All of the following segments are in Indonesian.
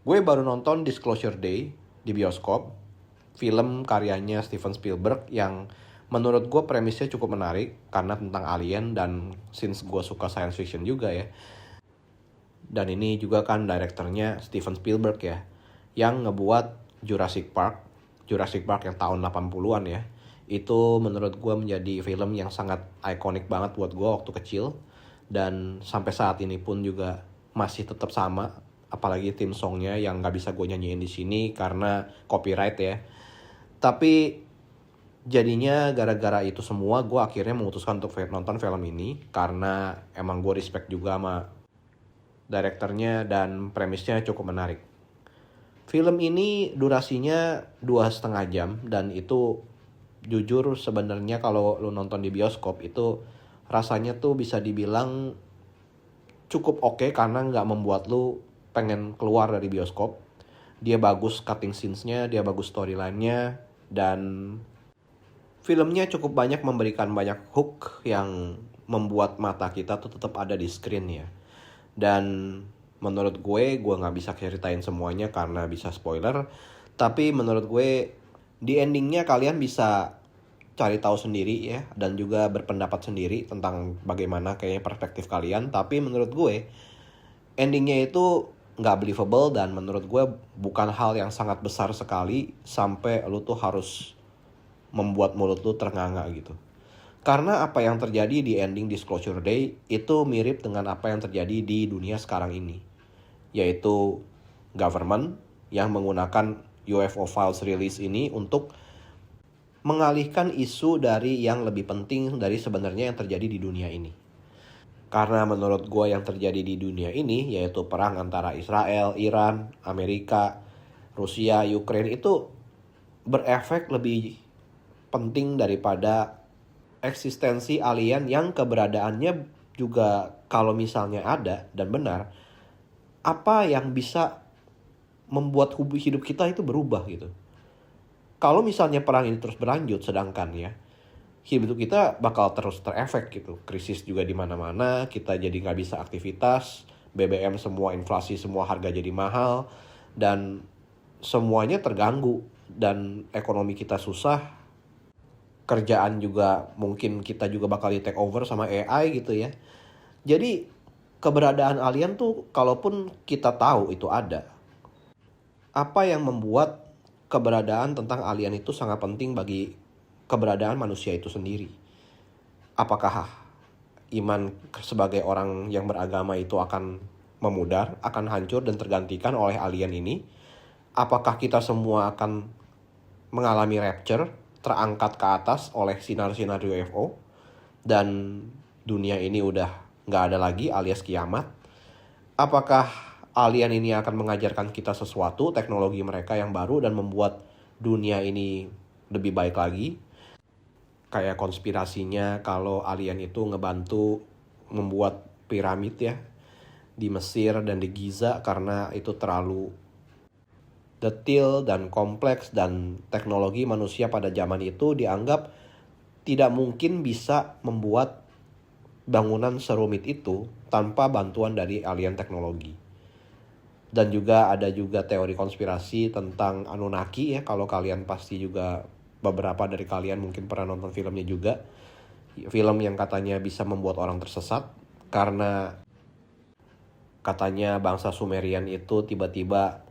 Gue baru nonton Disclosure Day di bioskop, film karyanya Steven Spielberg yang menurut gue premisnya cukup menarik karena tentang alien dan since gue suka science fiction juga ya. Dan ini juga kan direkturnya Steven Spielberg ya, yang ngebuat Jurassic Park. Jurassic Park yang tahun 80-an ya. Itu menurut gue menjadi film yang sangat ikonik banget buat gue waktu kecil. Dan sampai saat ini pun juga masih tetap sama. Apalagi theme songnya yang gak bisa gue nyanyiin di sini karena copyright ya. Tapi jadinya gara-gara itu semua gue akhirnya memutuskan untuk nonton film ini. Karena emang gue respect juga sama direkturnya dan premisnya cukup menarik. Film ini durasinya 2,5 jam dan itu jujur sebenarnya kalau lu nonton di bioskop itu rasanya tuh bisa dibilang cukup oke karena nggak membuat lu pengen keluar dari bioskop. Dia bagus cutting scenes-nya, dia bagus storyline-nya, dan filmnya cukup banyak memberikan banyak hook yang membuat mata kita tuh tetap ada di screen ya. Dan menurut gue nggak bisa ceritain semuanya karena bisa spoiler. Tapi menurut gue di endingnya kalian bisa cari tahu sendiri ya. Dan juga berpendapat sendiri tentang bagaimana kayaknya perspektif kalian. Tapi menurut gue endingnya itu nggak believable. Dan menurut gue bukan hal yang sangat besar sekali sampai lu tuh harus membuat mulut lu ternganga gitu. Karena apa yang terjadi di ending Disclosure Day itu mirip dengan apa yang terjadi di dunia sekarang ini. Yaitu government yang menggunakan UFO files release ini untuk mengalihkan isu dari yang lebih penting dari sebenarnya yang terjadi di dunia ini. Karena menurut gue yang terjadi di dunia ini yaitu perang antara Israel, Iran, Amerika, Rusia, Ukraine itu berefek lebih penting daripada eksistensi alien yang keberadaannya juga kalau misalnya ada dan benar, apa yang bisa membuat hidup kita itu berubah gitu. Kalau misalnya perang ini terus berlanjut sedangkan ya hidup kita bakal terus terefek gitu. Krisis juga di mana-mana, kita jadi nggak bisa aktivitas, BBM semua inflasi semua harga jadi mahal dan semuanya terganggu dan ekonomi kita susah. Kerjaan juga mungkin kita juga bakal di take over sama AI gitu ya. Jadi keberadaan alien tuh kalaupun kita tahu itu ada, apa yang membuat keberadaan tentang alien itu sangat penting bagi keberadaan manusia itu sendiri? Apakah iman sebagai orang yang beragama itu akan memudar, akan hancur dan tergantikan oleh alien ini? Apakah kita semua akan mengalami rapture, terangkat ke atas oleh sinar-sinar UFO dan dunia ini udah nggak ada lagi alias kiamat? Apakah alien ini akan mengajarkan kita sesuatu, teknologi mereka yang baru dan membuat dunia ini lebih baik lagi? Kayak konspirasinya kalau alien itu ngebantu membuat piramid ya di Mesir dan di Giza karena itu terlalu detail dan kompleks dan teknologi manusia pada zaman itu dianggap tidak mungkin bisa membuat bangunan serumit itu tanpa bantuan dari alien teknologi. Dan juga ada juga teori konspirasi tentang Anunnaki ya, kalau kalian pasti juga beberapa dari kalian mungkin pernah nonton filmnya juga. Film yang katanya bisa membuat orang tersesat karena katanya bangsa Sumerian itu tiba-tiba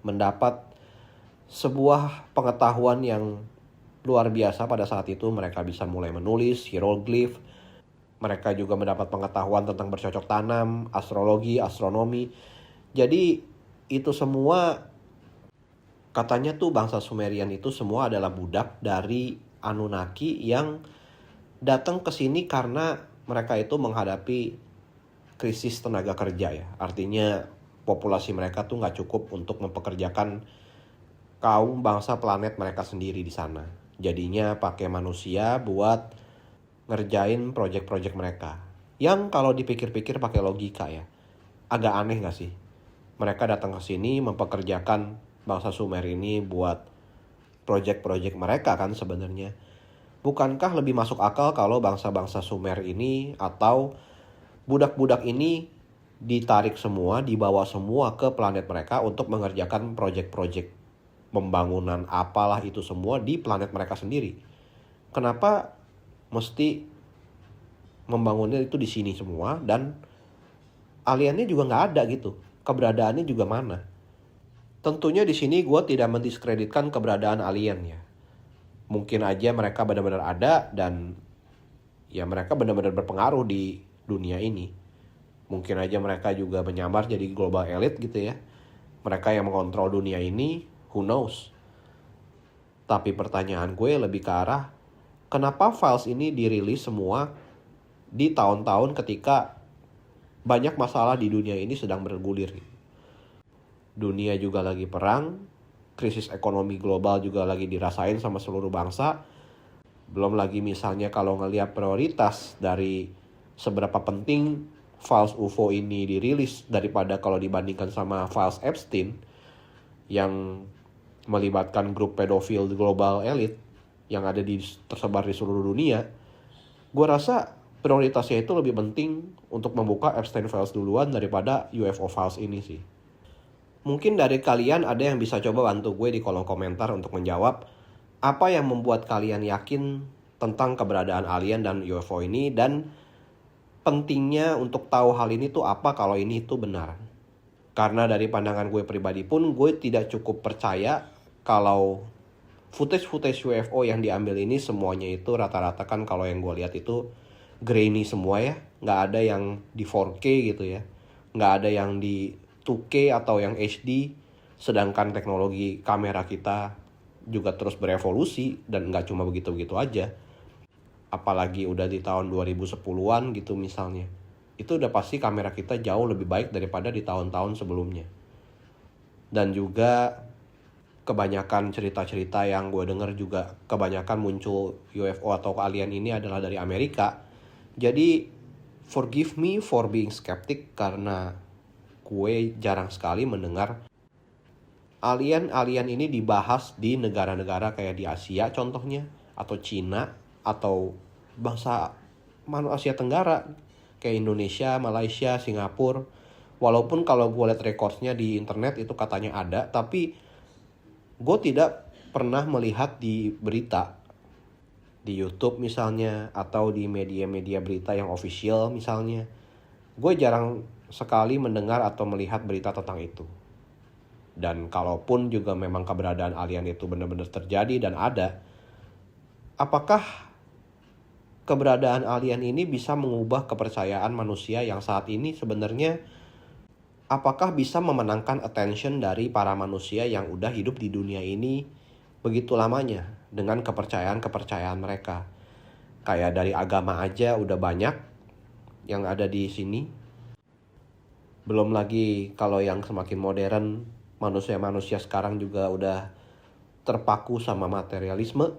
mendapat sebuah pengetahuan yang luar biasa pada saat itu. Mereka bisa mulai menulis hieroglif. Mereka juga mendapat pengetahuan tentang bercocok tanam, astrologi, astronomi. Jadi itu semua katanya tuh bangsa Sumerian itu semua adalah budak dari Anunnaki yang datang ke sini karena mereka itu menghadapi krisis tenaga kerja ya. Artinya populasi mereka tuh nggak cukup untuk mempekerjakan kaum bangsa planet mereka sendiri di sana. Jadinya pakai manusia buat ngerjain project-project mereka. Yang kalau dipikir-pikir pakai logika ya. Agak aneh gak sih? Mereka datang ke sini mempekerjakan bangsa Sumer ini buat project-project mereka kan sebenarnya. Bukankah lebih masuk akal kalau bangsa-bangsa Sumer ini atau budak-budak ini ditarik semua, dibawa semua ke planet mereka untuk mengerjakan project-project pembangunan apalah itu semua di planet mereka sendiri. Kenapa mesti membangunnya itu di sini semua dan aliennya juga nggak ada gitu, keberadaannya juga mana? Tentunya di sini gue tidak mendiskreditkan keberadaan alien ya. Mungkin aja mereka benar-benar ada dan ya mereka benar-benar berpengaruh di dunia ini. Mungkin aja mereka juga menyamar jadi global elite gitu ya. Mereka yang mengontrol dunia ini, who knows. Tapi pertanyaan gue lebih ke arah, kenapa files ini dirilis semua di tahun-tahun ketika banyak masalah di dunia ini sedang bergulir. Dunia juga lagi perang, krisis ekonomi global juga lagi dirasain sama seluruh bangsa. Belum lagi misalnya kalau ngelihat prioritas dari seberapa penting files UFO ini dirilis daripada kalau dibandingkan sama files Epstein yang melibatkan grup pedofil global elite yang ada tersebar di seluruh dunia. Gue rasa prioritasnya itu lebih penting untuk membuka Epstein Files duluan daripada UFO Files ini sih. Mungkin dari kalian ada yang bisa coba bantu gue di kolom komentar untuk menjawab apa yang membuat kalian yakin tentang keberadaan alien dan UFO ini, dan pentingnya untuk tahu hal ini tuh apa kalau ini itu benar. Karena dari pandangan gue pribadi pun gue tidak cukup percaya kalau footage UFO yang diambil ini semuanya itu rata-rata kan kalau yang gue lihat itu grainy semua ya. Nggak ada yang di 4K gitu ya. Nggak ada yang di 2K atau yang HD, sedangkan teknologi kamera kita juga terus berevolusi dan nggak cuma begitu-begitu aja. Apalagi udah di tahun 2010-an gitu misalnya. Itu udah pasti kamera kita jauh lebih baik daripada di tahun-tahun sebelumnya. Dan juga kebanyakan cerita-cerita yang gue denger juga kebanyakan muncul UFO atau alien ini adalah dari Amerika. Jadi forgive me for being skeptic karena gue jarang sekali mendengar alien-alien ini dibahas di negara-negara kayak di Asia contohnya, atau Cina, atau bangsa Asia Tenggara kayak Indonesia, Malaysia, Singapura. Walaupun kalau gue lihat rekordsnya di internet itu katanya ada, tapi gue tidak pernah melihat di berita, di YouTube misalnya, atau di media-media berita yang official misalnya. Gue jarang sekali mendengar atau melihat berita tentang itu. Dan kalaupun juga memang keberadaan alien itu benar-benar terjadi dan ada, apakah keberadaan alien ini bisa mengubah kepercayaan manusia yang saat ini sebenarnya, apakah bisa memenangkan attention dari para manusia yang udah hidup di dunia ini begitu lamanya dengan kepercayaan-kepercayaan mereka. Kayak dari agama aja udah banyak yang ada di sini. Belum lagi kalau yang semakin modern, manusia-manusia sekarang juga udah terpaku sama materialisme,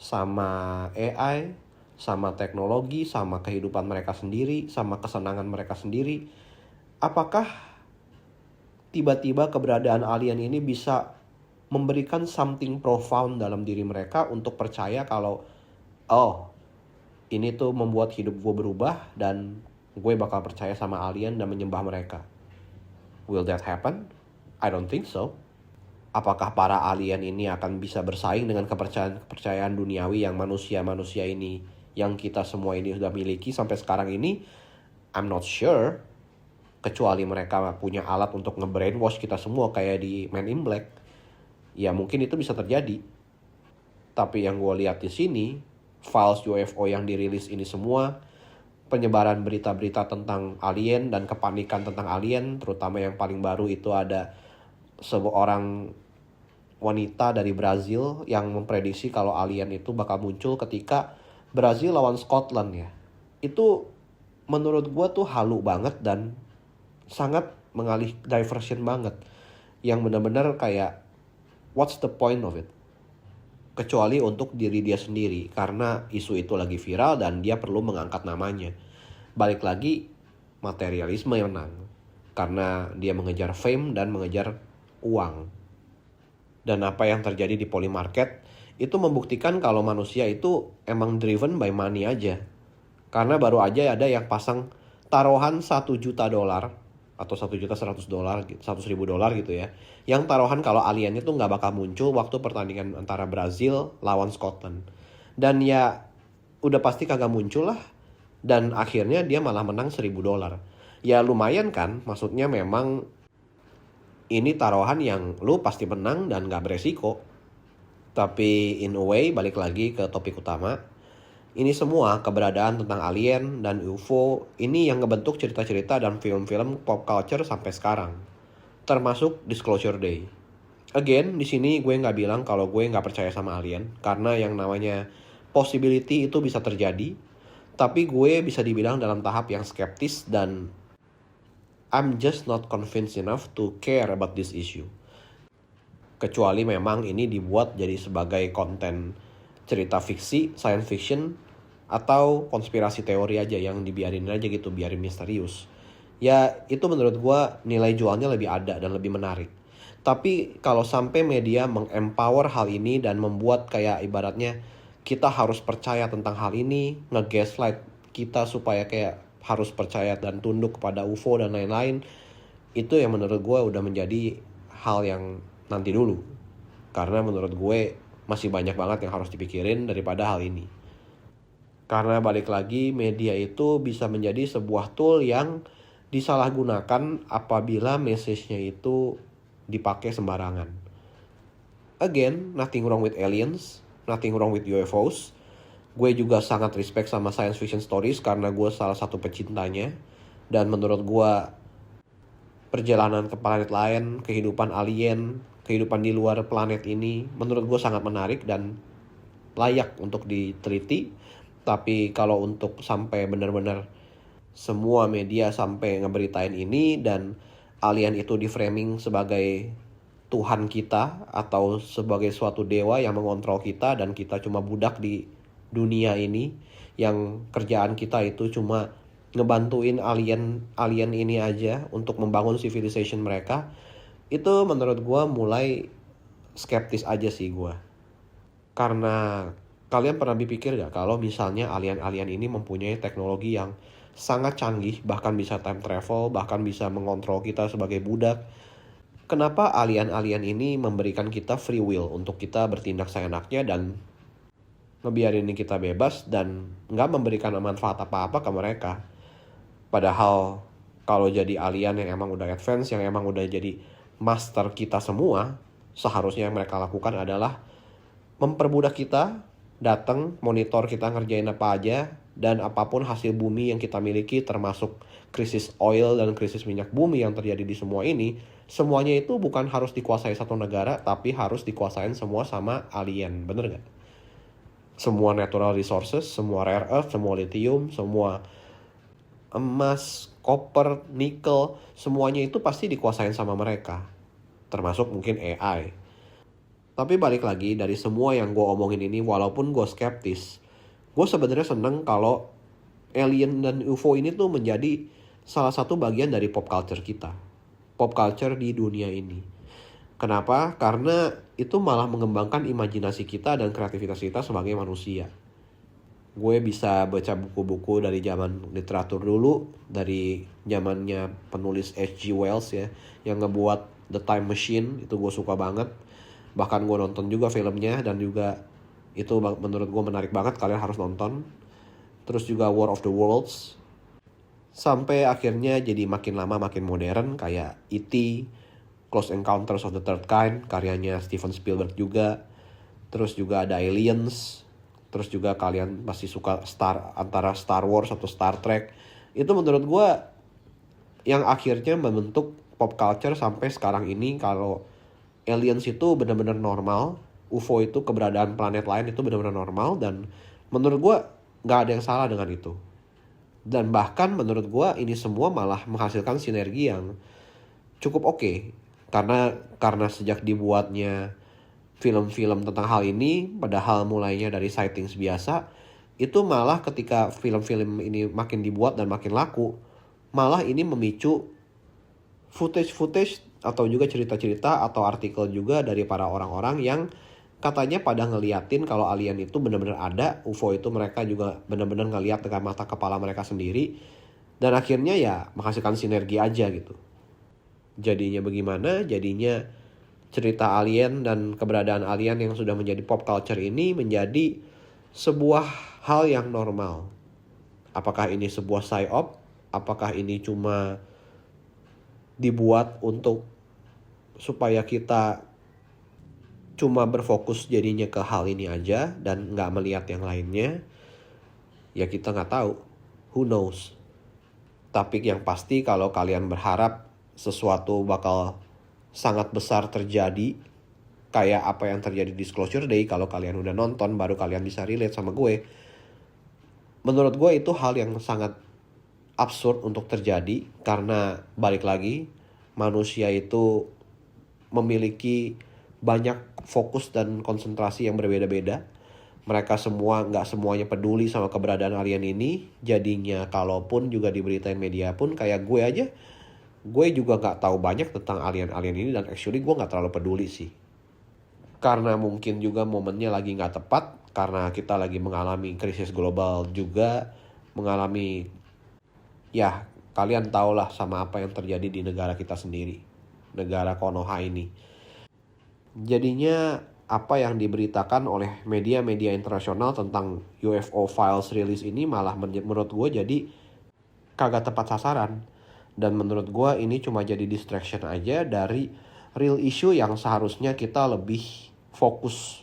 sama AI, sama teknologi, sama kehidupan mereka sendiri, sama kesenangan mereka sendiri. Apakah tiba-tiba keberadaan alien ini bisa memberikan something profound dalam diri mereka untuk percaya kalau ini tuh membuat hidup gue berubah dan gue bakal percaya sama alien dan menyembah mereka. Will that happen? I don't think so. Apakah para alien ini akan bisa bersaing dengan kepercayaan duniawi yang manusia-manusia ini, yang kita semua ini sudah miliki sampai sekarang ini? I'm not sure. Kecuali mereka punya alat untuk nge-brainwash kita semua kayak di Men in Black. Ya mungkin itu bisa terjadi. Tapi yang gue lihat di sini, files UFO yang dirilis ini semua, penyebaran berita-berita tentang alien dan kepanikan tentang alien, terutama yang paling baru itu ada seorang wanita dari Brazil yang memprediksi kalau alien itu bakal muncul ketika Brazil lawan Scotland ya. Itu menurut gue tuh halu banget dan sangat mengalih diversion banget. Yang benar-benar kayak what's the point of it? Kecuali untuk diri dia sendiri, karena isu itu lagi viral dan dia perlu mengangkat namanya. Balik lagi, materialisme yang menang, karena dia mengejar fame dan mengejar uang. Dan apa yang terjadi di Polymarket itu membuktikan kalau manusia itu emang driven by money aja. Karena baru aja ada yang pasang taruhan $1 juta atau $1.100.000, $100.000 gitu ya. Yang taruhan kalau aliennya tuh nggak bakal muncul waktu pertandingan antara Brazil lawan Scotland. Dan ya udah pasti kagak muncul lah. Dan akhirnya dia malah menang $1.000. Ya lumayan kan, maksudnya memang ini taruhan yang lu pasti menang dan nggak beresiko. Tapi in a way, balik lagi ke topik utama. Ini semua keberadaan tentang alien dan UFO ini yang ngebentuk cerita-cerita dan film-film pop culture sampai sekarang. Termasuk Disclosure Day. Again, di sini gue nggak bilang kalau gue nggak percaya sama alien. Karena yang namanya possibility itu bisa terjadi. Tapi gue bisa dibilang dalam tahap yang skeptis dan I'm just not convinced enough to care about this issue. Kecuali memang ini dibuat jadi sebagai konten cerita fiksi, science fiction, atau konspirasi teori aja yang dibiarin aja gitu, biarin misterius. Ya itu menurut gue nilai jualnya lebih ada dan lebih menarik. Tapi kalau sampai media mengempower hal ini dan membuat kayak ibaratnya kita harus percaya tentang hal ini, nge-gaslight kita supaya kayak harus percaya dan tunduk kepada UFO dan lain-lain, itu yang menurut gue udah menjadi hal yang nanti dulu. Karena menurut gue masih banyak banget yang harus dipikirin daripada hal ini. Karena balik lagi, media itu bisa menjadi sebuah tool yang disalahgunakan apabila message-nya itu dipakai sembarangan. Again, nothing wrong with aliens, nothing wrong with UFOs. Gue juga sangat respect sama science fiction stories karena gue salah satu pecintanya. Dan menurut gue perjalanan ke planet lain, kehidupan alien, kehidupan di luar planet ini menurut gue sangat menarik dan layak untuk diteliti. Tapi kalau untuk sampai benar-benar semua media sampai ngeberitain ini dan alien itu di framing sebagai Tuhan kita atau sebagai suatu dewa yang mengontrol kita dan kita cuma budak di dunia ini yang kerjaan kita itu cuma ngebantuin alien ini aja untuk membangun civilization mereka, itu menurut gue mulai skeptis aja sih gue. Karena kalian pernah berpikir gak kalau misalnya alien-alien ini mempunyai teknologi yang sangat canggih, bahkan bisa time travel, bahkan bisa mengontrol kita sebagai budak. Kenapa alien-alien ini memberikan kita free will untuk kita bertindak seenaknya dan ngebiarin kita bebas dan nggak memberikan manfaat apa-apa ke mereka? Padahal kalau jadi alien yang emang udah advance, yang emang udah jadi master kita semua, seharusnya yang mereka lakukan adalah memperbudak kita, datang monitor kita ngerjain apa aja, dan apapun hasil bumi yang kita miliki termasuk krisis oil dan krisis minyak bumi yang terjadi di semua ini, semuanya itu bukan harus dikuasai satu negara, tapi harus dikuasain semua sama alien, bener gak? Semua natural resources, semua rare earth, semua lithium, semua emas, copper, nikel, semuanya itu pasti dikuasain sama mereka. Termasuk mungkin AI. Tapi balik lagi, dari semua yang gue omongin ini, walaupun gue skeptis, gue sebenarnya seneng kalau alien dan UFO ini tuh menjadi salah satu bagian dari pop culture kita. Pop culture di dunia ini. Kenapa? Karena itu malah mengembangkan imajinasi kita dan kreativitas kita sebagai manusia. Gue bisa baca buku-buku dari zaman literatur dulu, dari zamannya penulis H.G. Wells ya, yang ngebuat The Time Machine, itu gue suka banget. Bahkan gue nonton juga filmnya dan juga itu menurut gue menarik banget, kalian harus nonton. Terus juga War of the Worlds. Sampai akhirnya jadi makin lama makin modern kayak E.T., Close Encounters of the Third Kind, karyanya Steven Spielberg juga. Terus juga ada Aliens. Terus juga kalian pasti suka antara Star Wars atau Star Trek. Itu menurut gue yang akhirnya membentuk pop culture sampai sekarang ini. Kalau aliens itu benar-benar normal, UFO itu keberadaan planet lain itu benar-benar normal, dan menurut gue gak ada yang salah dengan itu. Dan bahkan menurut gue ini semua malah menghasilkan sinergi yang cukup oke. Karena sejak dibuatnya film-film tentang hal ini, padahal mulainya dari sightings biasa, itu malah ketika film-film ini makin dibuat dan makin laku, malah ini memicu footage atau juga cerita-cerita atau artikel juga dari para orang-orang yang katanya pada ngeliatin kalau alien itu benar-benar ada, UFO itu mereka juga benar-benar ngeliat dengan mata kepala mereka sendiri. Dan akhirnya ya menghasilkan sinergi aja gitu. Jadinya bagaimana? Jadinya cerita alien dan keberadaan alien yang sudah menjadi pop culture ini menjadi sebuah hal yang normal. Apakah ini sebuah psyop? Apakah ini cuma dibuat untuk supaya kita cuma berfokus jadinya ke hal ini aja dan nggak melihat yang lainnya? Ya kita nggak tahu. Who knows? Tapi yang pasti kalau kalian berharap sesuatu bakal sangat besar terjadi, kayak apa yang terjadi di Disclosure Day, kalau kalian udah nonton baru kalian bisa relate sama gue. Menurut gue itu hal yang sangat absurd untuk terjadi, karena balik lagi manusia itu memiliki banyak fokus dan konsentrasi yang berbeda-beda. Mereka semua nggak semuanya peduli sama keberadaan alien ini. Jadinya kalaupun juga diberitain media pun kayak gue aja, gue juga nggak tahu banyak tentang alien-alien ini, dan actually gue nggak terlalu peduli sih. Karena mungkin juga momennya lagi nggak tepat, karena kita lagi mengalami krisis global juga, mengalami, ya kalian tahulah sama apa yang terjadi di negara kita sendiri, negara Konoha ini. Jadinya apa yang diberitakan oleh media-media internasional tentang UFO files release ini malah menurut gue jadi kagak tepat sasaran. Dan menurut gue ini cuma jadi distraction aja dari real issue yang seharusnya kita lebih fokus.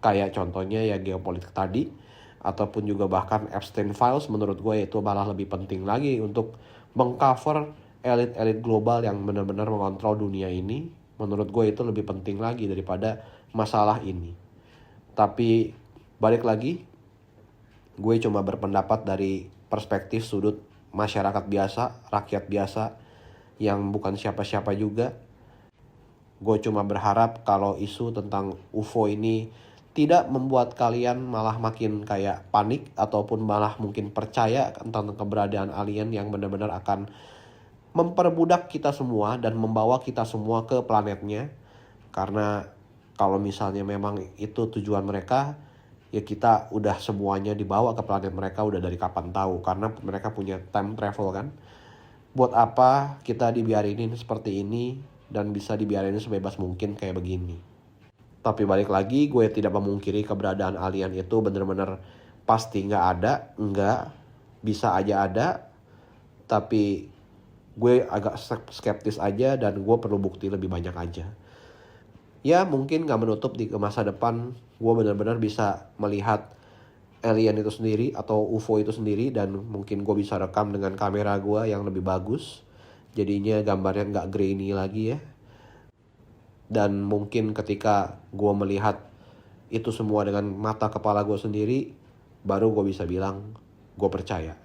Kayak contohnya ya geopolitik tadi, ataupun juga bahkan Epstein Files, menurut gue itu malah lebih penting lagi untuk mengcover elit-elit global yang benar-benar mengontrol dunia ini. Menurut gue itu lebih penting lagi daripada masalah ini. Tapi balik lagi, gue cuma berpendapat dari perspektif sudut masyarakat biasa, rakyat biasa yang bukan siapa-siapa juga. Gue cuma berharap kalau isu tentang UFO ini tidak membuat kalian malah makin kayak panik, ataupun malah mungkin percaya tentang keberadaan alien yang benar-benar akan memperbudak kita semua dan membawa kita semua ke planetnya. Karena kalau misalnya memang itu tujuan mereka, ya kita udah semuanya dibawa ke planet mereka udah dari kapan tahu, karena mereka punya time travel kan. Buat apa kita dibiarinin seperti ini dan bisa dibiarinin sebebas mungkin kayak begini. Tapi balik lagi, gue tidak memungkiri keberadaan alien itu bener-bener pasti nggak ada, nggak bisa aja ada. Tapi gue agak skeptis aja dan gue perlu bukti lebih banyak aja. Ya mungkin nggak menutup di masa depan gue benar-benar bisa melihat alien itu sendiri atau UFO itu sendiri, dan mungkin gue bisa rekam dengan kamera gue yang lebih bagus. Jadinya gambarnya nggak grainy lagi ya. Dan mungkin ketika gue melihat itu semua dengan mata kepala gue sendiri, baru gue bisa bilang gue percaya.